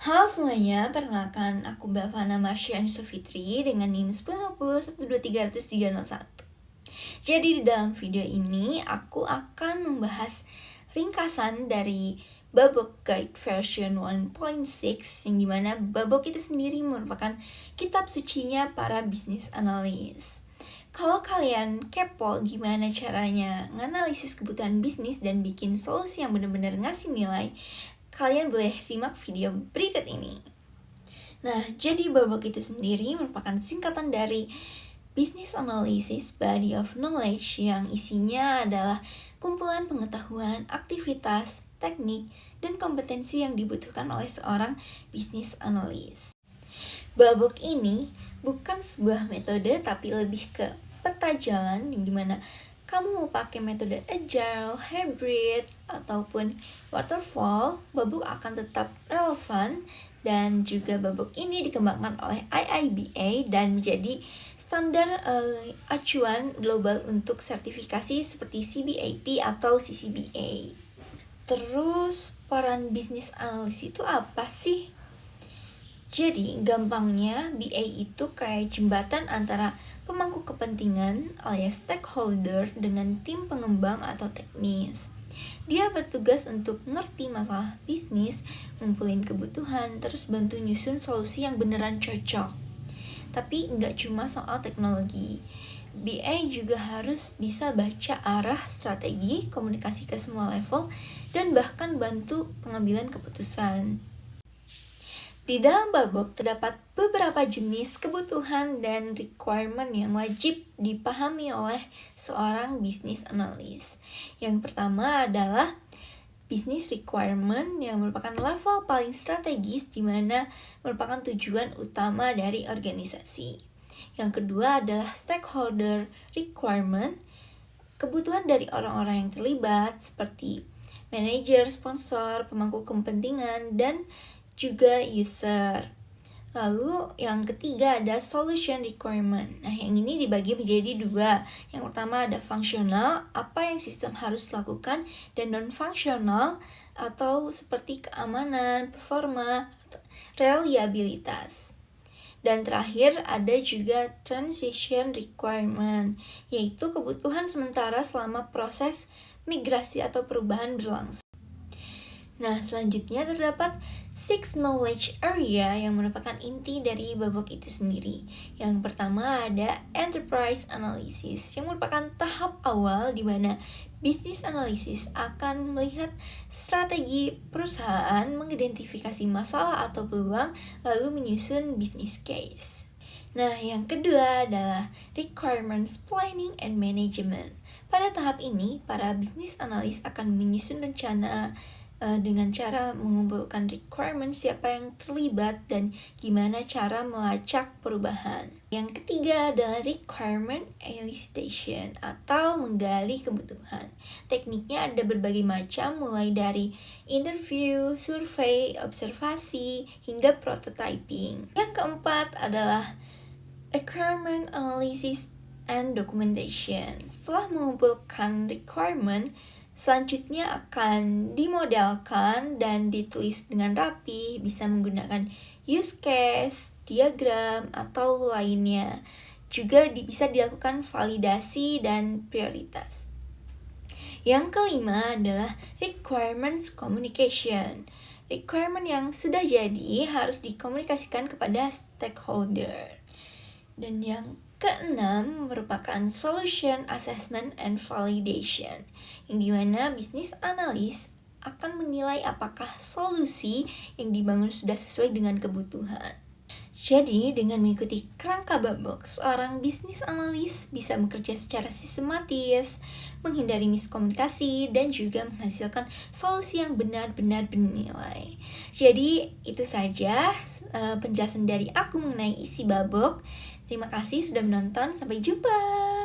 Halo semuanya, perkenalkan aku Bavana Marshian Sofitri dengan NIM 10.123.301. Jadi di dalam video ini aku akan membahas ringkasan dari Babok Guide version 1.6 yang dimana Babok itu sendiri merupakan kitab sucinya para bisnis analis. Kalau kalian kepo gimana caranya nganalisis kebutuhan bisnis dan bikin solusi yang benar-benar ngasih nilai, kalian boleh simak video berikut ini. Nah, jadi Babok itu sendiri merupakan singkatan dari Business Analysis Body of Knowledge yang isinya adalah kumpulan pengetahuan, aktivitas, teknik, dan kompetensi yang dibutuhkan oleh seorang business analyst. Babok ini bukan sebuah metode tapi lebih ke peta jalan yang dimana kamu mau pakai metode agile, hybrid, ataupun waterfall, Babok akan tetap relevan. Dan juga Babok ini dikembangkan oleh IIBA dan menjadi standar acuan global untuk sertifikasi seperti CBAP atau CCBA. Terus peran bisnis analis itu apa sih? Jadi gampangnya BA itu kayak jembatan antara pemangku kepentingan alias stakeholder dengan tim pengembang atau teknis. Dia bertugas untuk ngerti masalah bisnis, ngumpulin kebutuhan, terus bantu nyusun solusi yang beneran cocok. Tapi nggak cuma soal teknologi, BA juga harus bisa baca arah strategi, komunikasi ke semua level, dan bahkan bantu pengambilan keputusan. Di dalam Babok terdapat beberapa jenis kebutuhan dan requirement yang wajib dipahami oleh seorang business analyst. Yang pertama adalah business requirement yang merupakan level paling strategis di mana merupakan tujuan utama dari organisasi. Yang kedua adalah stakeholder requirement, kebutuhan dari orang-orang yang terlibat seperti manajer, sponsor, pemangku kepentingan, dan juga user. Lalu yang ketiga ada solution requirement. Nah, yang ini dibagi menjadi dua. Yang pertama ada fungsional, apa yang sistem harus lakukan, dan non-fungsional atau seperti keamanan, performa, reliabilitas. Dan terakhir ada juga transition requirement, yaitu kebutuhan sementara selama proses migrasi atau perubahan berlangsung. Nah, selanjutnya terdapat 6 knowledge area yang merupakan inti dari Babok itu sendiri. Yang pertama ada enterprise analysis yang merupakan tahap awal di mana business analysis akan melihat strategi perusahaan, mengidentifikasi masalah atau peluang, lalu menyusun business case. Nah, yang kedua adalah requirements planning and management. Pada tahap ini, para business analyst akan menyusun rencana dengan cara mengumpulkan requirement siapa yang terlibat dan gimana cara melacak perubahan. Yang ketiga adalah requirement elicitation atau menggali kebutuhan. Tekniknya ada berbagai macam mulai dari interview, survei, observasi, hingga prototyping. Yang keempat adalah requirement analysis and documentation. Setelah mengumpulkan requirement, selanjutnya akan dimodelkan dan ditulis dengan rapi, bisa menggunakan use case, diagram, atau lainnya. Juga bisa dilakukan validasi dan prioritas. Yang kelima adalah requirements communication. Requirement yang sudah jadi harus dikomunikasikan kepada stakeholder. Dan yang keenam merupakan solution assessment and validation, yang dimana bisnis analis akan menilai apakah solusi yang dibangun sudah sesuai dengan kebutuhan. Jadi, dengan mengikuti kerangka Babok, seorang bisnis analis bisa bekerja secara sistematis, menghindari miskomunikasi, dan juga menghasilkan solusi yang benar-benar bernilai. Jadi, itu saja penjelasan dari aku mengenai isi Babok. Terima kasih sudah menonton, sampai jumpa!